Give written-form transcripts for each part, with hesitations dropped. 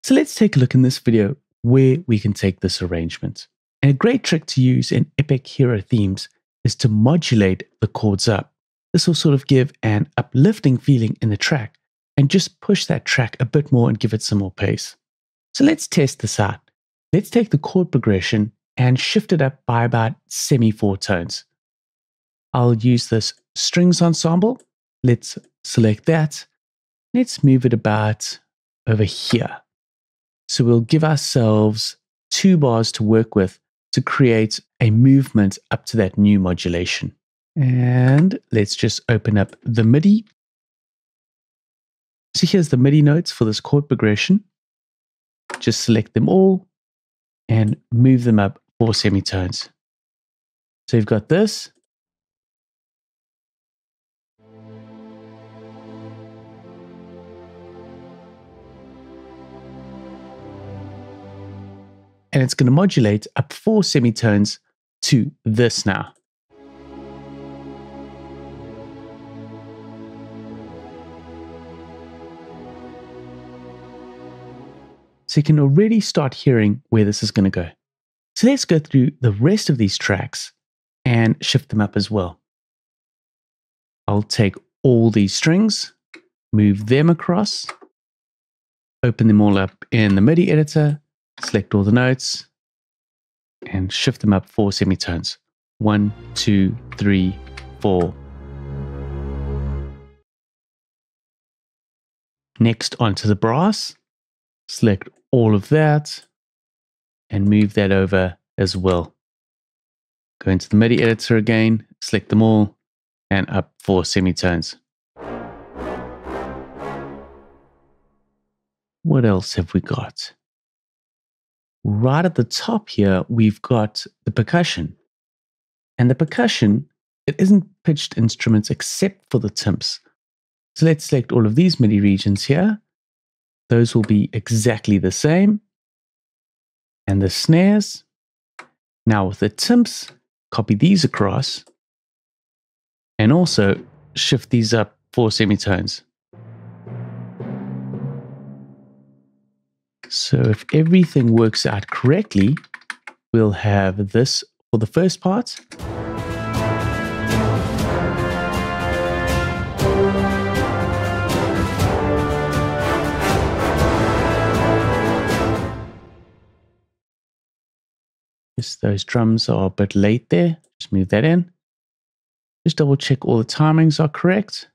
So let's take a look in this video where we can take this arrangement. And a great trick to use in epic hero themes is to modulate the chords up. This will sort of give an uplifting feeling in the track and just push that track a bit more and give it some more pace. So let's test this out. Let's take the chord progression and shift it up by about semi-4 tones. I'll use this strings ensemble. Let's select that. Let's move it about over here. So we'll give ourselves 2 bars to work with to create a movement up to that new modulation. And let's just open up the MIDI. So here's the MIDI notes for this chord progression. Just select them all and move them up 4 semitones. So you've got this. And it's going to modulate up 4 semitones to this now. So you can already start hearing where this is going to go. So let's go through the rest of these tracks and shift them up as well. I'll take all these strings, move them across, open them all up in the MIDI editor, select all the notes, and shift them up 4 semitones. 1, 2, 3, 4. Next onto the brass, select all of that and move that over as well. Go into the MIDI editor again, select them all, and up 4 semitones. What else have we got? Right at the top here, we've got the percussion. And the percussion, it isn't pitched instruments except for the timps. So let's select all of these MIDI regions here. Those will be exactly the same. And the snares. Now with the timps, copy these across. And also shift these up 4 semitones. So if everything works out correctly, we'll have this for the first part. Just those drums are a bit late there. Just move that in. Just double check all the timings are correct.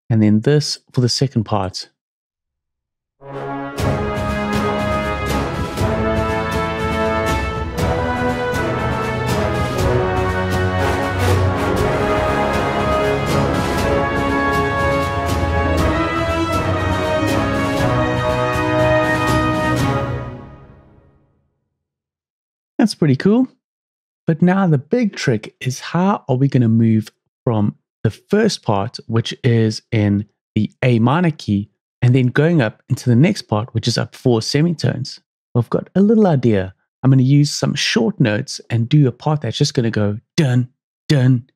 And then this for the second part. That's pretty cool. But now the big trick is, how are we going to move from the first part, which is in the A minor key, and then going up into the next part, which is up 4 semitones? Well, I've got a little idea. I'm going to use some short notes and do a part that's just going to go dun, dun,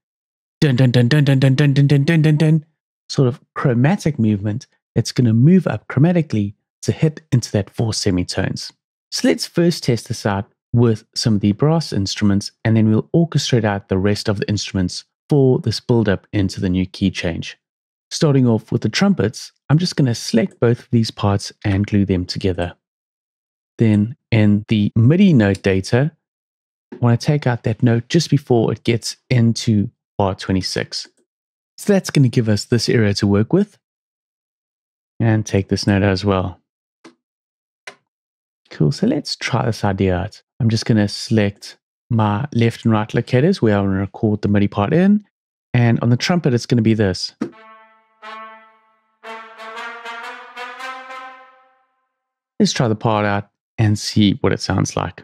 dun, dun, dun, dun, dun, dun, dun, dun, dun, dun, dun, dun. Sort of chromatic movement. It's going to move up chromatically to hit into that 4 semitones. So let's first test this out with some of the brass instruments, and then we'll orchestrate out the rest of the instruments for this build up into the new key change. Starting off with the trumpets, I'm just going to select both of these parts and glue them together. Then in the MIDI note data, I want to take out that note just before it gets into bar 26. So that's going to give us this area to work with. And take this note as well. Cool, so let's try this idea out. I'm just going to select my left and right locators where I want to record the MIDI part in. And on the trumpet, it's going to be this. Let's try the part out and see what it sounds like.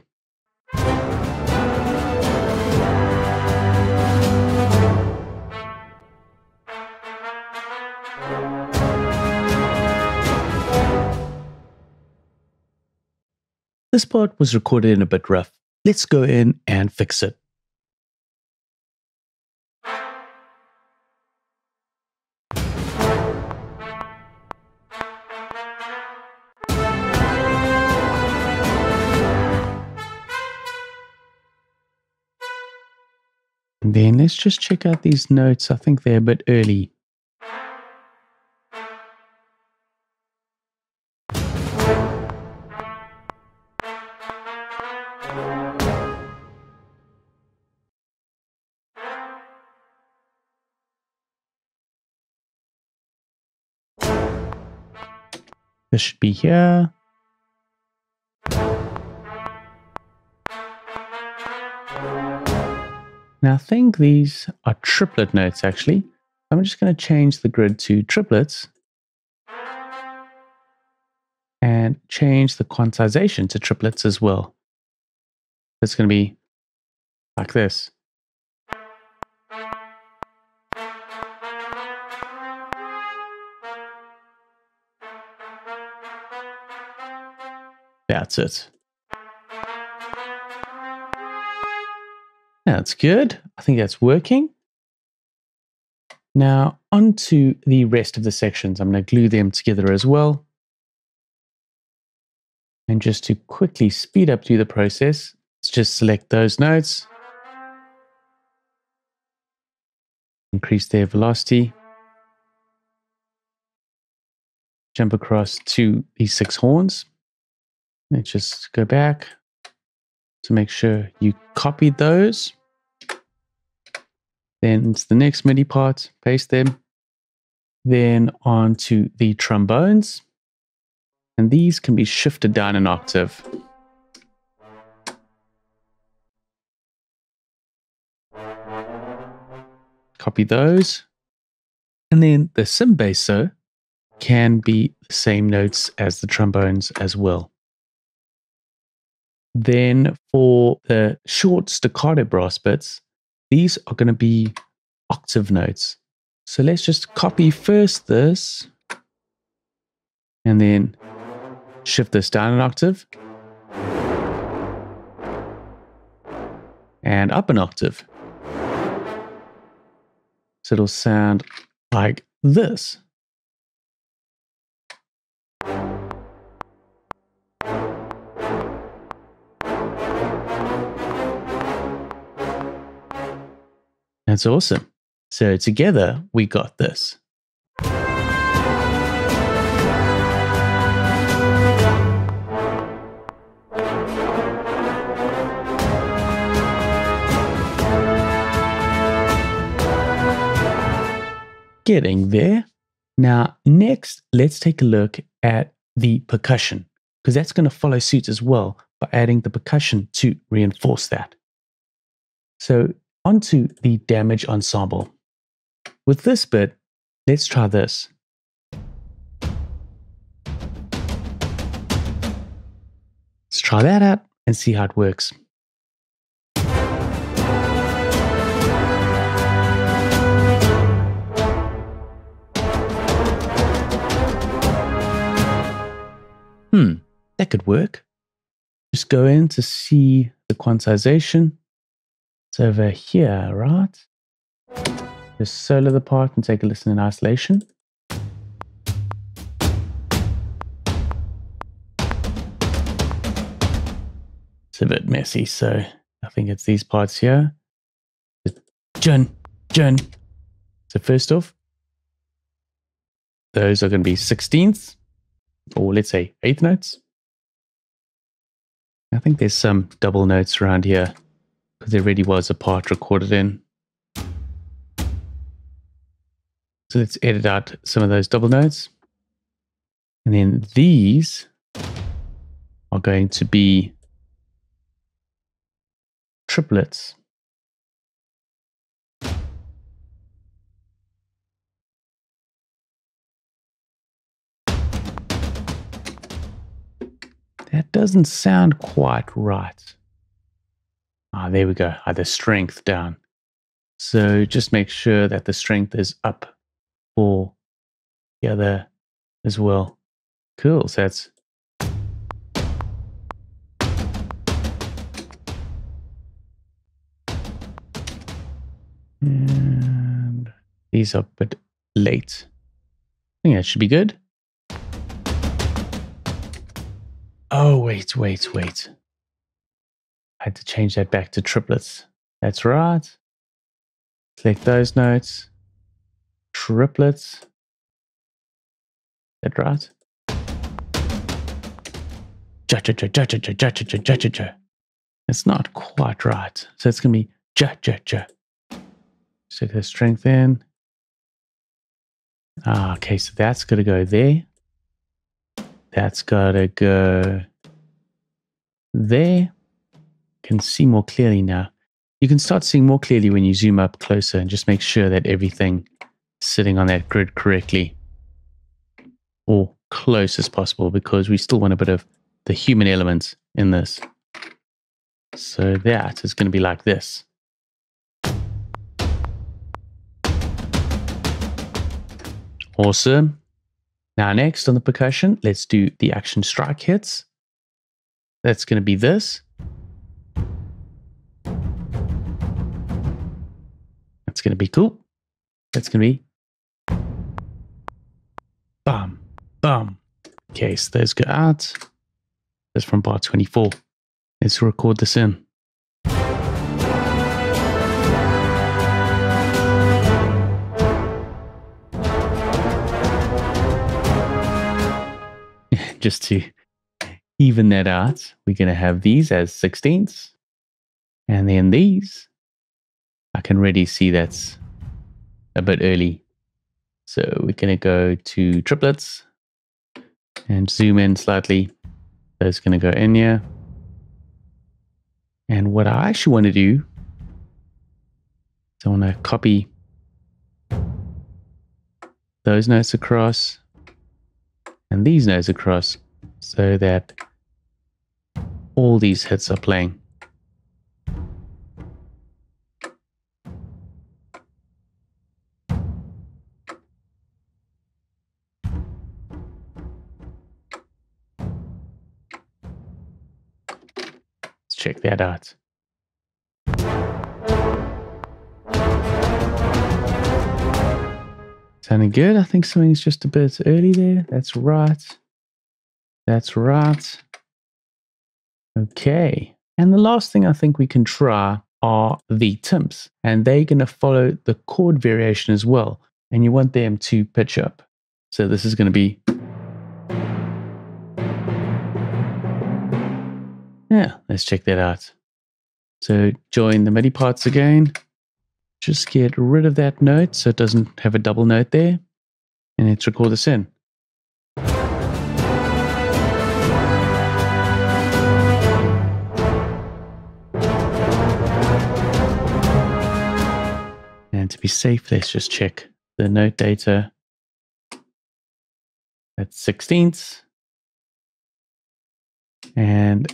This part was recorded in a bit rough. Let's go in and fix it. And then let's just check out these notes. I think they're a bit early. This should be here. Now I think these are triplet notes actually. I'm just going to change the grid to triplets and change the quantization to triplets as well. It's going to be like this. That's it. That's good. I think that's working. Now on to the rest of the sections. I'm going to glue them together as well. And just to quickly speed up through the process, let's just select those notes. Increase their velocity. Jump across to these 6 horns. Let's just go back to make sure you copied those. Then it's the next MIDI part, paste them. Then on to the trombones. And these can be shifted down an octave. Copy those. And then the sim basso can be the same notes as the trombones as well. Then for the short staccato brass bits, these are going to be octave notes. So let's just copy first this and then shift this down an octave and up an octave. So it'll sound like this. That's awesome. So together we got this. Getting there. Now, next, let's take a look at the percussion, because that's going to follow suit as well by adding the percussion to reinforce that. So onto the damage ensemble. With this bit, let's try this. Let's try that out and see how it works. That could work. Just go in to see the quantization. It's over here, right? Just solo the part and take a listen in isolation. It's a bit messy, so I think it's these parts here. Jun. So first off, those are going to be 16ths, or let's say 8th notes. I think there's some double notes around here, because there already was a part recorded in. So let's edit out some of those double notes. And then these are going to be triplets. That doesn't sound quite right. Ah, there we go. The strength down. So just make sure that the strength is up for the other as well. Cool. So that's and these are a bit late. I think that should be good. Oh, wait. I had to change that back to triplets. That's right. Select those notes. Triplets. Is that right? Ja. It's not quite right. So it's going to be ja. So the strength in. Okay, so that's got to go there. That's got to go there. Can see more clearly now. You can start seeing more clearly when you zoom up closer and just make sure that everything is sitting on that grid correctly or close as possible, because we still want a bit of the human element in this. So that is going to be like this. Awesome. Now next on the percussion, let's do the action strike hits. That's going to be this. That's going to be cool. That's going to be bam, bam. Okay, so those go out. That's from bar 24. Let's record this in. Just to even that out, we're going to have these as 16ths. And then these, I can already see that's a bit early. So we're going to go to triplets and zoom in slightly. That's going to go in here. And what I actually want to do is I want to copy those notes across and these notes across so that all these hits are playing. Let's check that out. Sounding good. I think something's just a bit early there. That's right. That's right. Okay. And the last thing I think we can try are the timps. And they're going to follow the chord variation as well. And you want them to pitch up. So this is going to be... Yeah, let's check that out. So join the MIDI parts again. Just get rid of that note so it doesn't have a double note there. And let's record this in. And to be safe, let's just check the note data. That's 16ths. And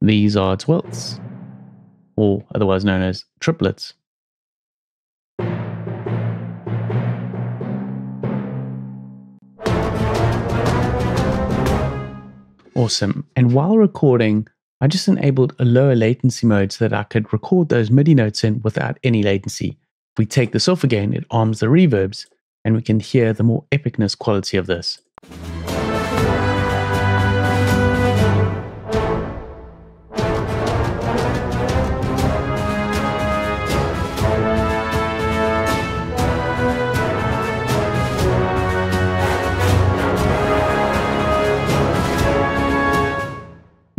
these are 12ths, or otherwise known as triplets. Awesome. And while recording, I just enabled a lower latency mode so that I could record those MIDI notes in without any latency. If we take this off again, it arms the reverbs, and we can hear the more epicness quality of this.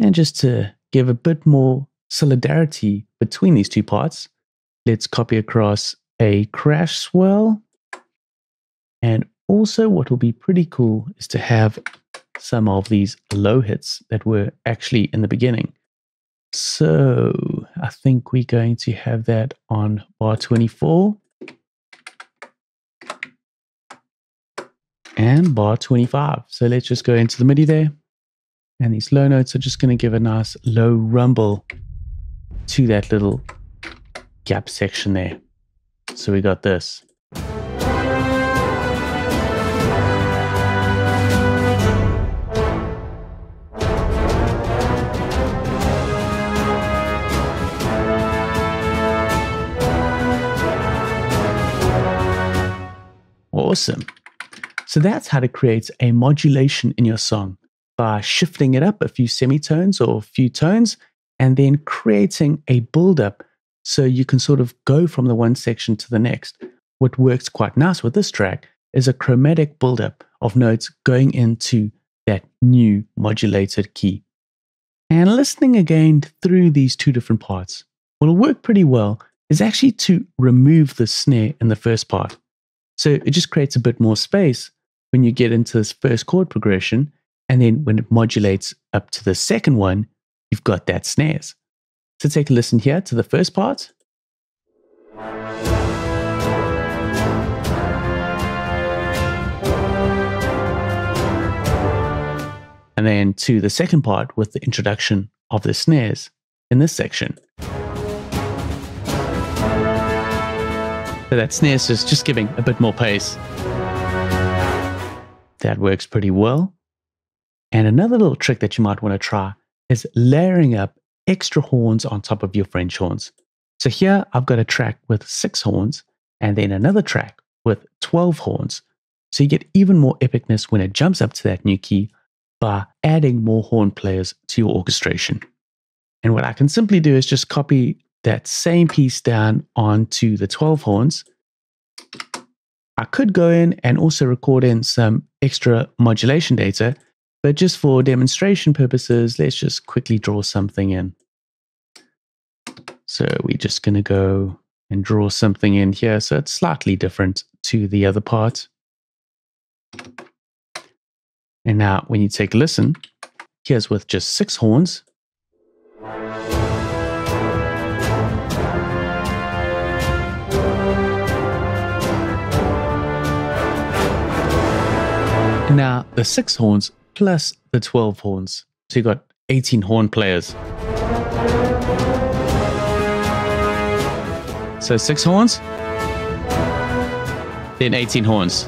And just to give a bit more solidarity between these two parts, let's copy across a crash swell. And also what will be pretty cool is to have some of these low hits that were actually in the beginning. So I think we're going to have that on bar 24 and bar 25. So let's just go into the MIDI there. And these low notes are just going to give a nice low rumble to that little gap section there. So we got this. Awesome. So that's how to create a modulation in your song, by shifting it up a few semitones or a few tones and then creating a build-up so you can sort of go from the one section to the next. What works quite nice with this track is a chromatic build-up of notes going into that new modulated key. And listening again through these two different parts, what'll work pretty well is actually to remove the snare in the first part. So it just creates a bit more space when you get into this first chord progression, and then when it modulates up to the second one, you've got that snares. So take a listen here to the first part. And then to the second part with the introduction of the snares in this section. So that snares is just giving a bit more pace. That works pretty well. And another little trick that you might want to try is layering up extra horns on top of your French horns. So here I've got a track with 6 horns and then another track with 12 horns. So you get even more epicness when it jumps up to that new key by adding more horn players to your orchestration. And what I can simply do is just copy that same piece down onto the 12 horns. I could go in and also record in some extra modulation data, but just for demonstration purposes, let's just quickly draw something in. So we're just going to go and draw something in here. So it's slightly different to the other part. And now when you take a listen, here's with just 6 horns. And now the 6 horns plus the 12 horns. So you got 18 horn players. So 6 horns, then 18 horns.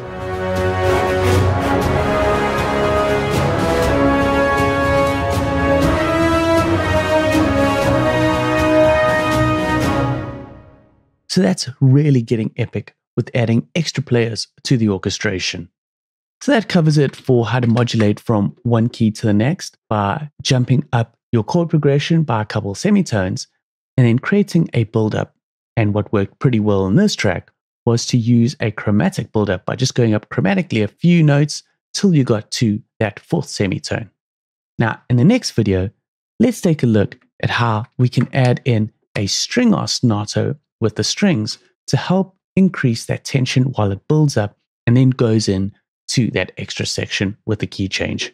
So that's really getting epic with adding extra players to the orchestration. So that covers it for how to modulate from one key to the next by jumping up your chord progression by a couple semitones and then creating a build-up. And what worked pretty well in this track was to use a chromatic build-up by just going up chromatically a few notes till you got to that 4th semitone. Now, in the next video, let's take a look at how we can add in a string ostinato with the strings to help increase that tension while it builds up and then goes in to that extra section with the key change.